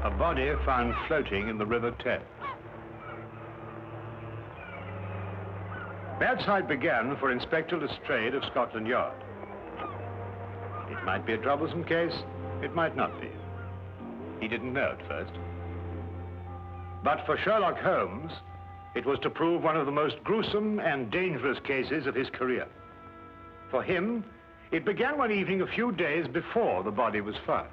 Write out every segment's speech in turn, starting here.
A body found floating in the River Thames. Bad sight began for Inspector Lestrade of Scotland Yard. It might be a troublesome case, it might not be. He didn't know at first. But for Sherlock Holmes, it was to prove one of the most gruesome and dangerous cases of his career. For him, it began one evening a few days before the body was found.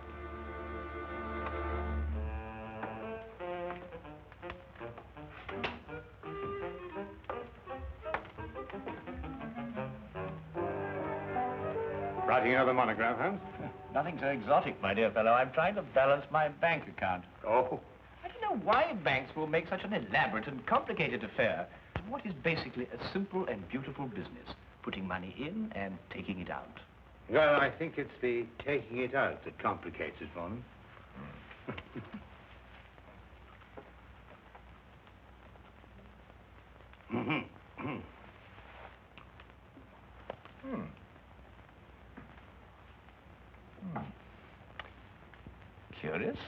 Writing another monograph, Holmes? Nothing so exotic, my dear fellow. I'm trying to balance my bank account. Oh. I don't know why banks will make such an elaborate and complicated affair of what is basically a simple and beautiful business. Putting money in and taking it out. Well, I think it's the taking it out that complicates it for them. Curious.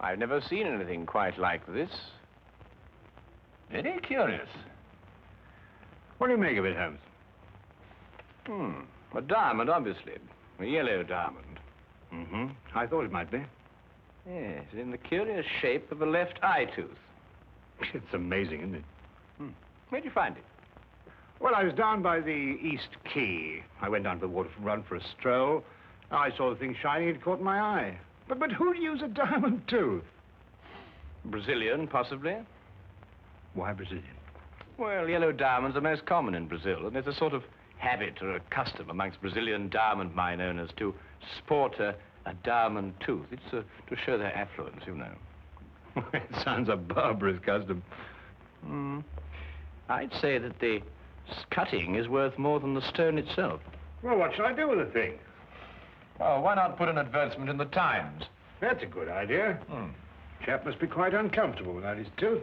I've never seen anything quite like this. Very curious. What do you make of it, Holmes? A diamond, obviously. A yellow diamond. I thought it might be. Yes, in the curious shape of a left eye tooth. It's amazing, isn't it? Where'd you find it? Well, I was down by the East Quay. I went down to the waterfront for a stroll. I saw the thing shining, it caught my eye. But who'd use a diamond tooth? Brazilian, possibly. Why Brazilian? Well, yellow diamonds are most common in Brazil, and there's a sort of habit or a custom amongst Brazilian diamond mine owners to sport a diamond tooth. It's to show their affluence, you know. It sounds a barbarous custom. I'd say that the cutting is worth more than the stone itself. Well, what shall I do with the thing? Oh, why not put an advertisement in the Times? That's a good idea. Chap must be quite uncomfortable without his tooth.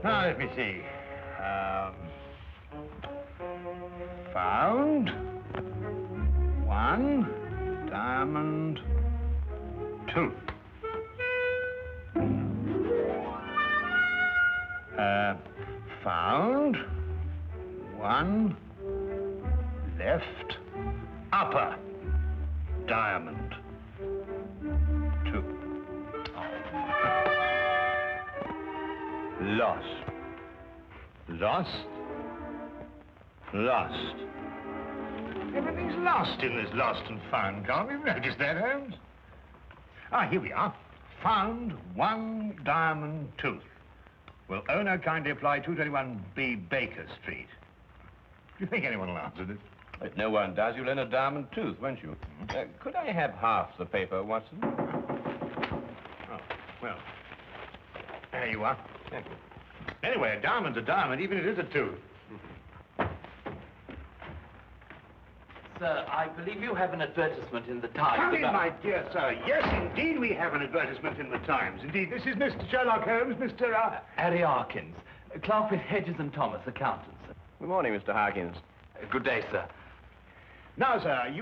Now, let me see. Found one diamond tooth. Found one left upper diamond tooth. Lost. Lost. Lost. Everything's lost in this lost and found column. You've noticed that, Holmes? Here we are. Found one diamond tooth. Will owner kindly apply 221B Baker Street? Do you think anyone will answer this? If no one does, you'll earn a diamond tooth, won't you? Could I have half the paper, Watson? Oh, well, there you are. Thank you. Anyway, a diamond's a diamond, even if it is a tooth. Sir, I believe you have an advertisement in the Times. Come in, my dear sir. Yes, indeed, we have an advertisement in the Times. Indeed, this is Mr. Sherlock Holmes, Mr. Harry Harkins, clerk with Hedges and Thomas, accountants. Good morning, Mr. Harkins. Good day, sir. Now, sir,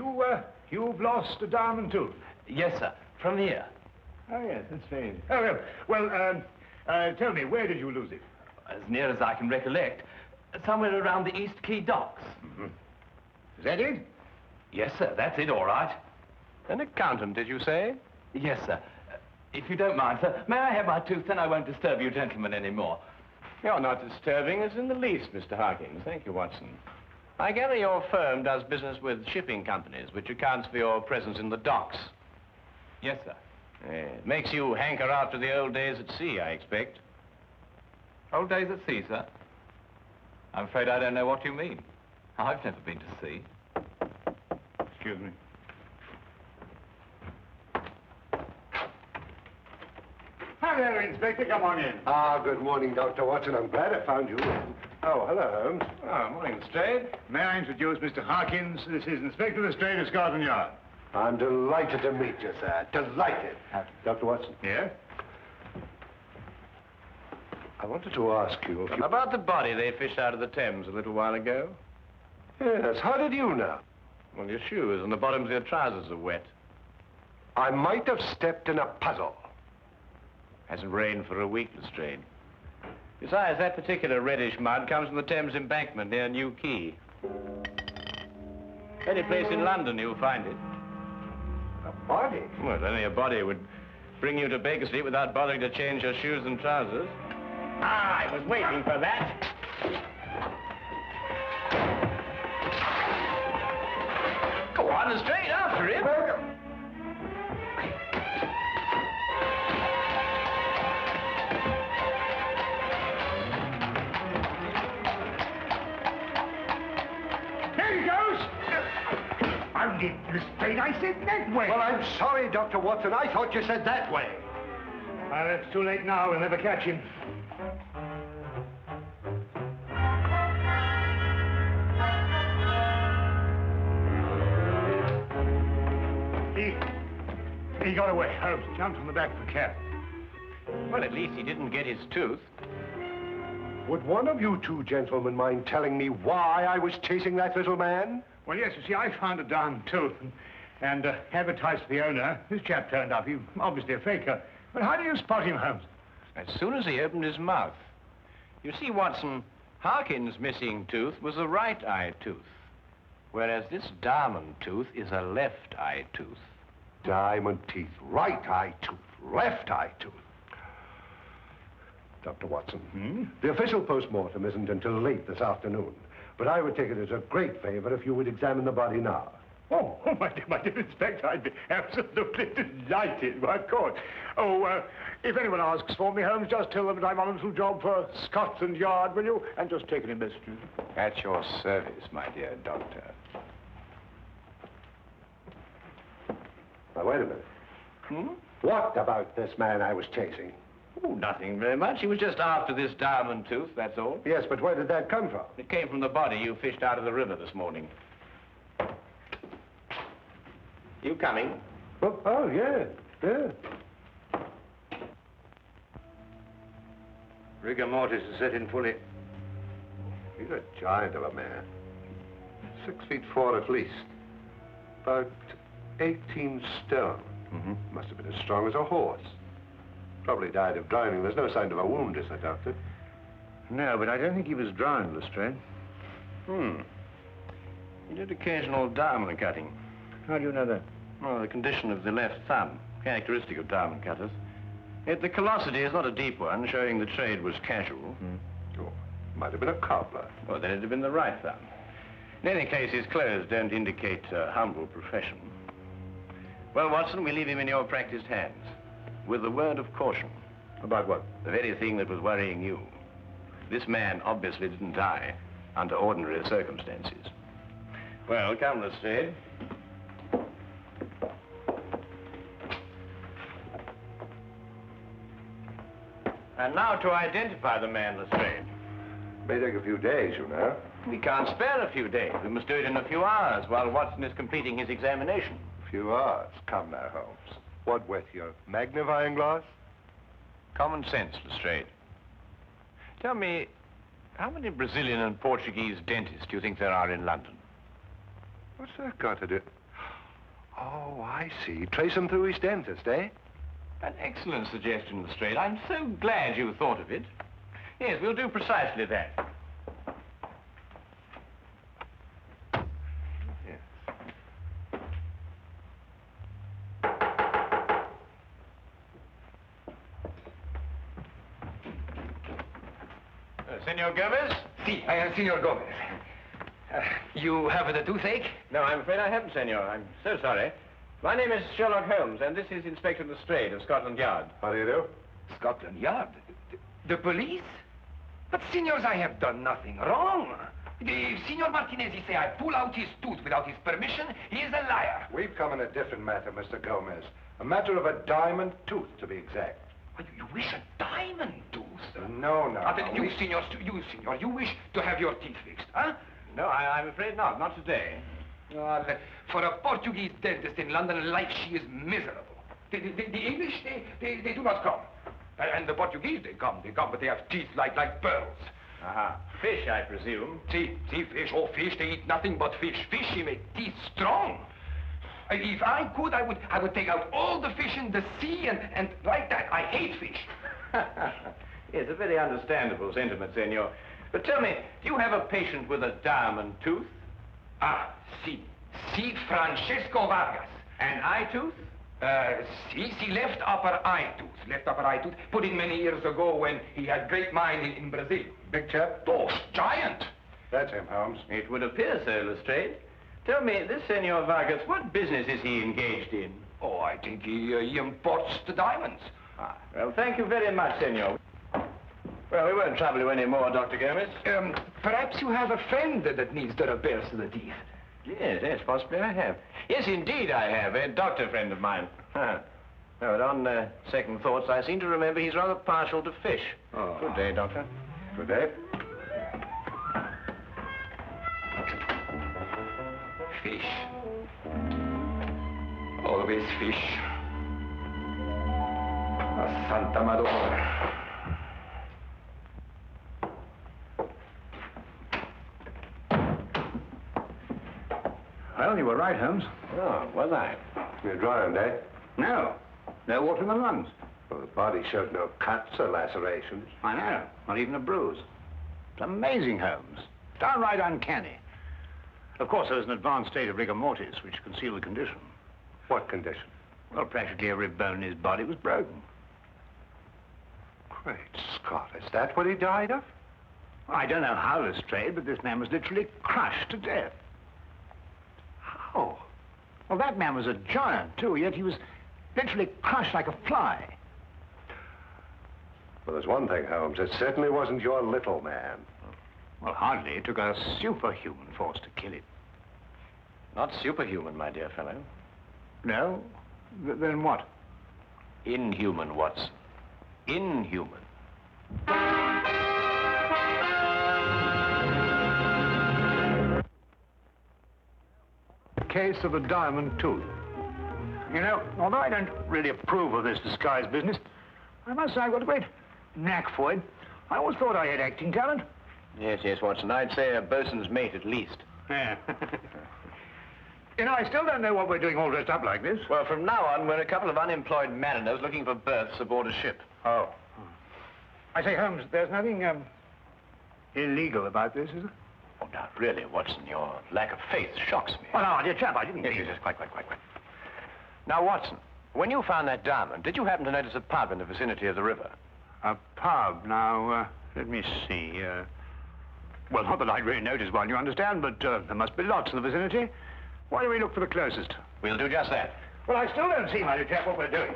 you've lost a diamond tooth. Yes, sir. From here. Oh, yes, that's strange. Oh, well, tell me, where did you lose it? As near as I can recollect, somewhere around the East Quay docks. Is that it? Yes, sir, that's it, all right. An accountant, did you say? Yes, sir. If you don't mind, sir, may I have my tooth, then I won't disturb you gentlemen anymore. You're not disturbing us in the least, Mr. Harkins. Thank you, Watson. I gather your firm does business with shipping companies, which accounts for your presence in the docks. Yes, sir. It makes you hanker after the old days at sea, I expect. Old days at sea, sir? I'm afraid I don't know what you mean. I've never been to sea. Excuse me. Hello, Inspector. Come on in. Good morning, Dr. Watson. I'm glad I found you. Oh, hello, Holmes. Oh, morning, Lestrade. May I introduce Mr. Harkins? This is Inspector Lestrade of Scotland Yard. I'm delighted to meet you, sir. Delighted. Dr. Watson. Yes? I wanted to ask you if you... About the body they fished out of the Thames a little while ago. Yes, how did you know? Well, your shoes and the bottoms of your trousers are wet. I might have stepped in a puddle. Hasn't rained for a week, Lestrade. Besides, that particular reddish mud comes from the Thames embankment near New Quay. Any place in London, you'll find it. A body? Well, only a body would bring you to Baker Street without bothering to change your shoes and trousers. Ah, I was waiting for that. Go on, Lestrade, after him. There he goes! Lestrade, I said that way. Well, I'm sorry, Dr. Watson. I thought you said that way. Well, it's too late now. We'll never catch him. He got away. Holmes jumped on the back of the cab. Well, at least he didn't get his tooth. Would one of you two gentlemen mind telling me why I was chasing that little man? Well, yes, you see, I found a diamond tooth and advertised to the owner. This chap turned up. He's obviously a faker. But how do you spot him, Holmes? As soon as he opened his mouth. You see, Watson, Harkin's missing tooth was a right eye tooth, whereas this diamond tooth is a left eye tooth. Diamond teeth, right eye tooth, left eye tooth. Dr. Watson, the official post-mortem isn't until late this afternoon, but I would take it as a great favor if you would examine the body now. Oh, my dear Inspector, I'd be absolutely delighted. Well, of course. Oh, if anyone asks for me, Holmes, just tell them that I'm on a little job for Scotland Yard, will you? And just take an investigation. At your service, my dear doctor. Now, wait a minute. What about this man I was chasing? Oh, nothing very much. He was just after this diamond tooth, that's all. Yes, but where did that come from? It came from the body you fished out of the river this morning. You coming? Oh, yeah. Rigor mortis is set in fully. He's a giant of a man. 6'4" at least. About 18 stone. Must have been as strong as a horse. Probably died of drowning. There's no sign of a wound, is there, Doctor? No, but I don't think he was drowned, Lestrade. He did occasional diamond cutting. How do you know that? Well, the condition of the left thumb, characteristic of diamond cutters. Yet the callosity is not a deep one, showing the trade was casual. Oh, might have been a cobbler. Well, then it'd have been the right thumb. In any case, his clothes don't indicate a humble profession. Well, Watson, we leave him in your practiced hands, with a word of caution. About what? The very thing that was worrying you. This man obviously didn't die under ordinary circumstances. Well, come, Lestrade. And now to identify the man, Lestrade. May take a few days, you know. We can't spare a few days. We must do it in a few hours while Watson is completing his examination. A few hours? Come now, Holmes. What with your magnifying glass? Common sense, Lestrade. Tell me, how many Brazilian and Portuguese dentists do you think there are in London? What's that got to do? Oh, I see. Trace him through his dentist, eh? An excellent suggestion, Lestrade. I'm so glad you thought of it. Yes, we'll do precisely that. Yes. Senor Gomez? Si, Senor Gomez. You have the toothache? No, I'm afraid I haven't, senor. I'm so sorry. My name is Sherlock Holmes, and this is Inspector Lestrade of Scotland Yard. How do you do? Scotland Yard? The police? But, senors, I have done nothing wrong. If Signor Martinez say I pull out his tooth without his permission, he is a liar. We've come in a different matter, Mr. Gomez. A matter of a diamond tooth, to be exact. You wish a diamond tooth? No. You, senor, you wish to have your teeth fixed, huh? No, I'm afraid not. Not today. Well, for a Portuguese dentist in London, life, she is miserable. The English, they do not come. And the Portuguese, they come, but they have teeth like pearls. Aha. Fish, I presume. See, fish. Oh, fish, they eat nothing but fish. Fish, they make teeth strong. If I could, I would take out all the fish in the sea and like that. I hate fish. It's a very understandable sentiment, senor. But tell me, do you have a patient with a diamond tooth? Ah, si, Francesco Vargas. An eye tooth? Si, left upper eye tooth. Put in many years ago when he had great mine in Brazil. Big chap? Oh, giant. That's him, Holmes. It would appear so, Lestrade. Tell me, this Senor Vargas, what business is he engaged in? Oh, I think he imports the diamonds. Ah, well, thank you very much, senor. Well, we won't trouble you any more, Dr. Gomez. Perhaps you have a friend that needs the repairs to the teeth. Yes, possibly I have. Yes, indeed I have. A doctor friend of mine. Huh. Oh, but on second thoughts, I seem to remember he's rather partial to fish. Oh. Good day, Doctor. Good day. Fish. Always fish. A Santa Madonna. Well, you were right, Holmes. Oh, was I? You're drowned, eh? No water in the lungs. Well, the body showed no cuts or lacerations. I know, not even a bruise. It's amazing, Holmes. Downright uncanny. Of course, there's an advanced state of rigor mortis which concealed the condition. What condition? Well, practically every bone in his body was broken. Great Scott, is that what he died of? I don't know how Lestrade, but this man was literally crushed to death. How? Well, that man was a giant, too, yet he was literally crushed like a fly. Well, there's one thing, Holmes. It certainly wasn't your little man. Well, hardly. It took a superhuman force to kill him. Not superhuman, my dear fellow. No? Then what? Inhuman, Watson. Inhuman. The case of the diamond tooth. You know, although I don't really approve of this disguise business, I must say I've got a great knack for it. I always thought I had acting talent. Yes, Watson. I'd say a bosun's mate at least. Yeah. You know, I still don't know what we're doing all dressed up like this. Well, from now on, we're a couple of unemployed mariners looking for berths aboard a ship. Oh. I say, Holmes, there's nothing, illegal about this, is there? Oh, now, really, Watson, your lack of faith shocks me. Oh, no, dear chap, I didn't mean... Yes, quite. Now, Watson, when you found that diamond, did you happen to notice a pub in the vicinity of the river? A pub? Now, let me see. Well, not that I'd really noticed one, you understand, but there must be lots in the vicinity. Why don't we look for the closest? We'll do just that. Well, I still don't see, my dear chap, what we're doing.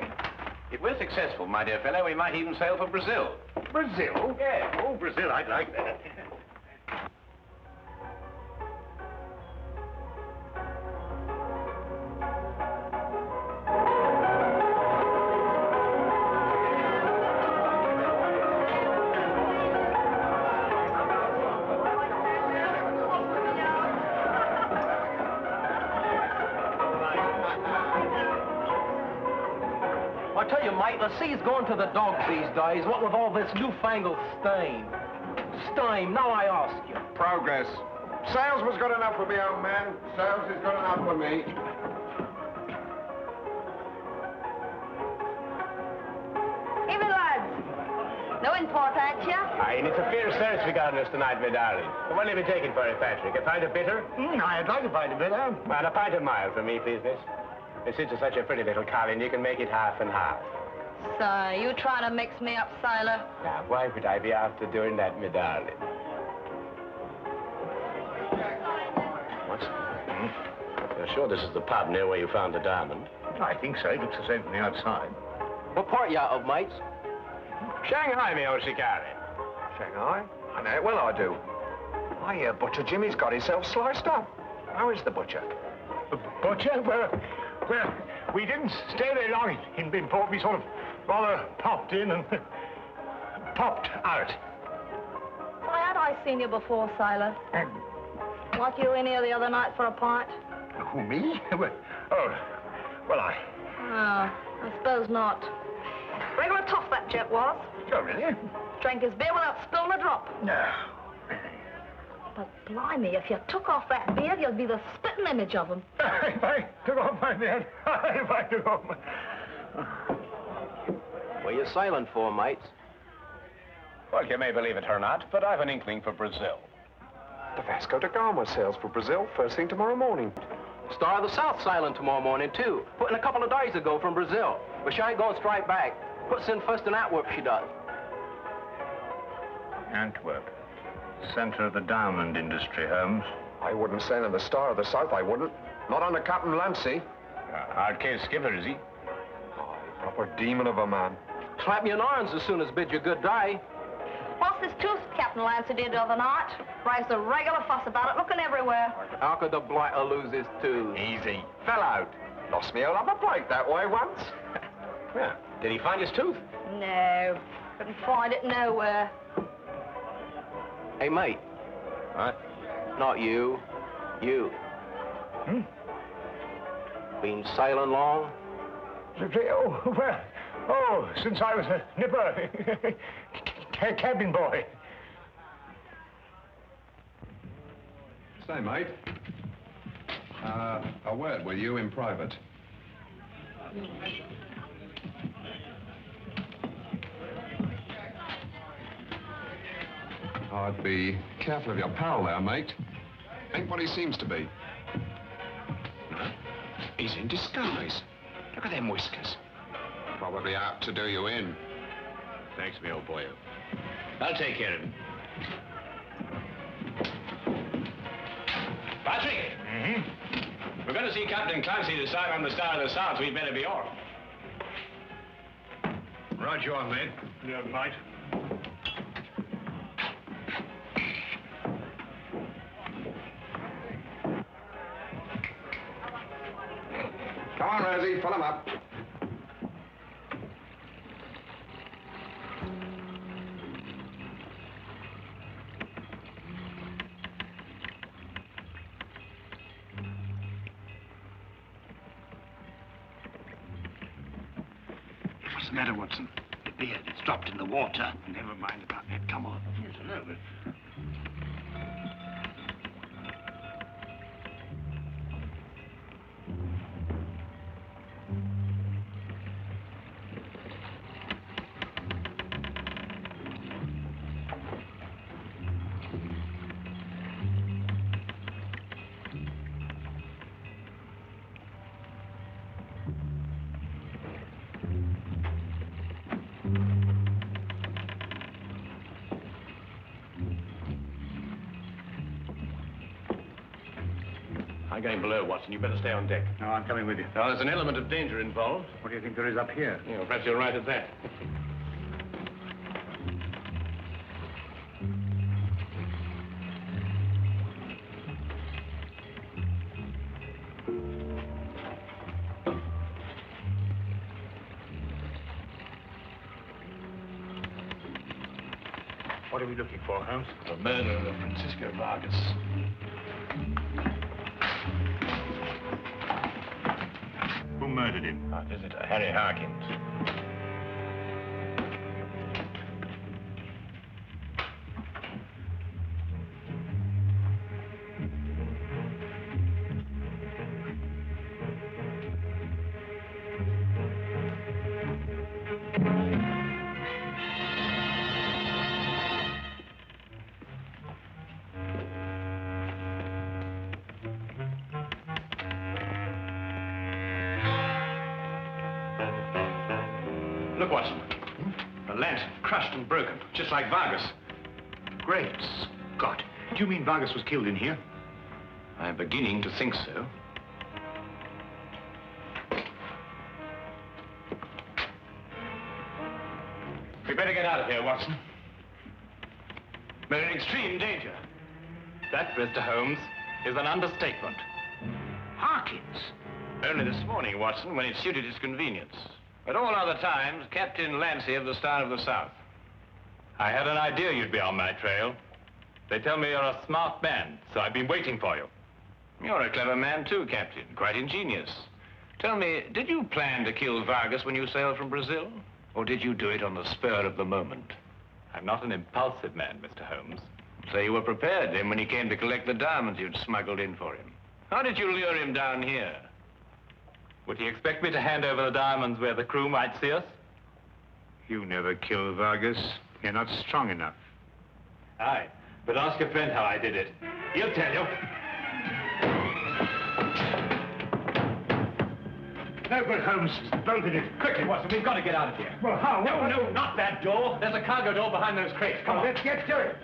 If we're successful, my dear fellow, we might even sail for Brazil. Brazil? Yeah. Oh, Brazil, I'd like that. I tell you, mate, the sea's going to the dogs these days, what with all this newfangled steam. Steam, now I ask you. Progress. Sales was good enough for me, old man. Sales is good enough for me. Evening, lads. No import at you? Aye, and it's a fair search we got on us tonight, my darling. What'll you be taking for it, Patrick? A pint of bitter? I'd like to find a bit, Well, a pint of mild for me, please, miss. Since you're such a pretty little colleen, you can make it half and half. So, you trying to mix me up, sailor? Now, why would I be after doing that, my darling? What's... You're sure this is the pub near where you found the diamond? I think so. It looks the same from the outside. What part you of, mates? Shanghai, me old shikari. Shanghai? I know it well, I do. I hear Butcher Jimmy's got himself sliced up. How is the butcher? The butcher? Well, we didn't stay very long in port. We sort of rather popped in and popped out. Why, had I seen you before, sailor? Weren't you in here the other night for a pint? Who, me? Well, I... Oh, I suppose not. Regular tough, that jet was. Oh, really? Drank his beer without spilling a drop. No. But blimey, if you took off that beard, you'd be the spitting image of him. If I took off my beard, if I took off my... What are you sailing for, mates? Well, you may believe it or not, but I've an inkling for Brazil. The Vasco da Gama sails for Brazil first thing tomorrow morning. Star of the South sailing tomorrow morning, too. Put in a couple of days ago from Brazil. But she ain't going straight back. Puts in first in Antwerp, she does. Antwerp. Center of the diamond industry, Holmes. I wouldn't sail in the Star of the South, I wouldn't. Not under Captain Lancy. Hard case skipper, is he? Oh, proper demon of a man. Slap you in irons as soon as bid you good day. What's this tooth Captain Lancer did the other night? Raised a regular fuss about it, looking everywhere. How could the blighter lose his tooth? Easy. Fell out. Lost me old upper plate that way once. Yeah. Did he find his tooth? No, couldn't find it nowhere. Hey, mate. What? Not you. You. Hmm? Been sailing long? Oh, well, since I was a nipper, cabin boy. Say, mate. A word with you in private. I'd be careful of your pal there, mate. Ain't what he seems to be. No. He's in disguise. Look at them whiskers. Probably out to do you in. Thanks, me old boy. I'll take care of him. Patrick! Mm-hmm. We're going to see Captain Clancy decide on the Star of the South, so we'd better be off. Right you are, mate. Yeah, mate. Come on, Rosie, pull him up. What's the matter, Watson? The beard, it's dropped in the water. Never mind about that, come on. Yes, I know, but... I'm going below, Watson. You better stay on deck. No, I'm coming with you. Now, there's an element of danger involved. What do you think there is up here? You know, perhaps you're right at that. What are we looking for, Holmes? The murder of Francisco Vargas. Who murdered him? Our visitor, Harry Harkins. Look, Watson. A lantern, crushed and broken, just like Vargas. Great Scott. Do you mean Vargas was killed in here? I'm beginning to think so. We better get out of here, Watson. We're in extreme danger. That, Mr. Holmes, is an understatement. Harkins. Only this morning, Watson, when it suited his convenience. At all other times, Captain Lancy of the Star of the South. I had an idea you'd be on my trail. They tell me you're a smart man, so I've been waiting for you. You're a clever man, too, Captain. Quite ingenious. Tell me, did you plan to kill Vargas when you sailed from Brazil? Or did you do it on the spur of the moment? I'm not an impulsive man, Mr. Holmes. So you were prepared then when he came to collect the diamonds you'd smuggled in for him. How did you lure him down here? Would he expect me to hand over the diamonds where the crew might see us? You never killed Vargas. You're not strong enough. Aye, but ask a friend how I did it. He'll tell you. No good, Holmes. Bolted it. Quickly, Watson, we've got to get out of here. Well, how? No, not that door. There's a cargo door behind those crates. Come on. Let's get to it.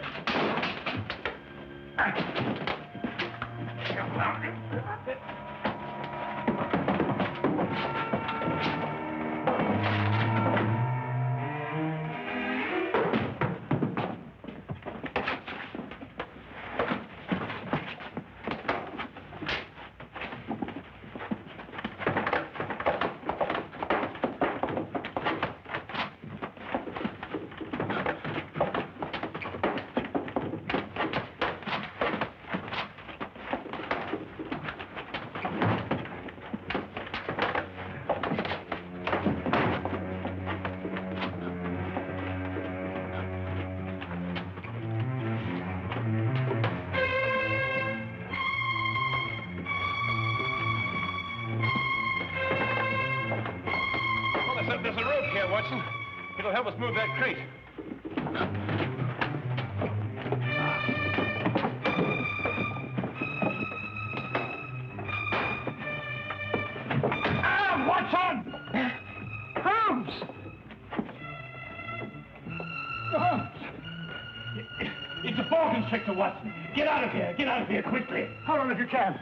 There's a rope here, Watson. It'll help us move that crate. Watson! Holmes! Holmes! It's a ball constrictor, Watson. Get out of here. Get out of here quickly. Hold on if you can.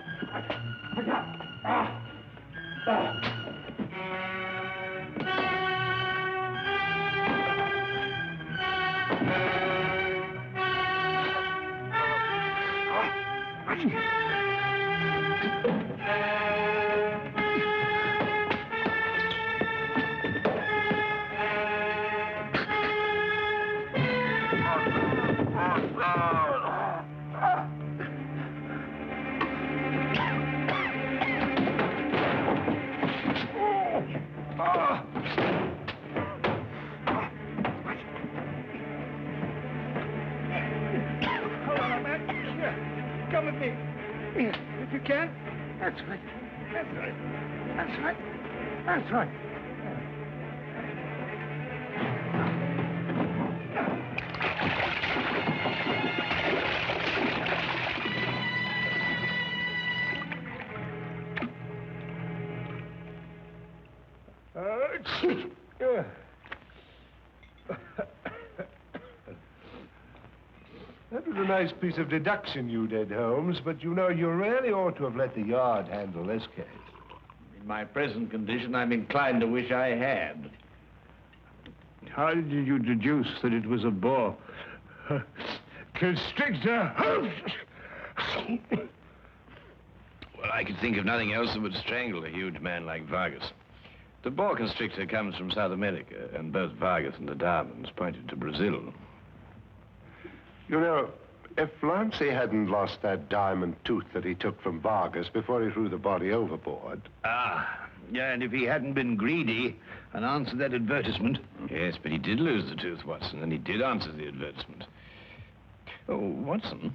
Come with me. If you can. That's right. That's right. That's right. That's right. That was a nice piece of deduction you did, Holmes, but you know, you really ought to have let the Yard handle this case. In my present condition, I'm inclined to wish I had. How did you deduce that it was a boa constrictor? Well, I could think of nothing else that would strangle a huge man like Vargas. The boa constrictor comes from South America, and both Vargas and the diamonds pointed to Brazil. You know, if Lancy hadn't lost that diamond tooth that he took from Vargas before he threw the body overboard... Ah, yeah, and if he hadn't been greedy and answered that advertisement... Yes, but he did lose the tooth, Watson, and he did answer the advertisement. Oh, Watson.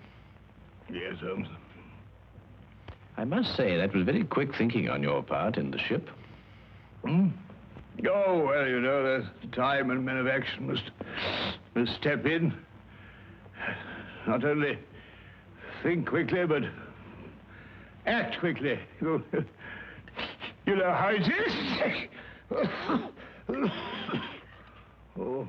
Yes, Holmes. I must say, that was very quick thinking on your part in the ship. Hmm? Oh, well, you know, there's time and men of action must step in. Not only think quickly, but act quickly. You know how it is? Oh.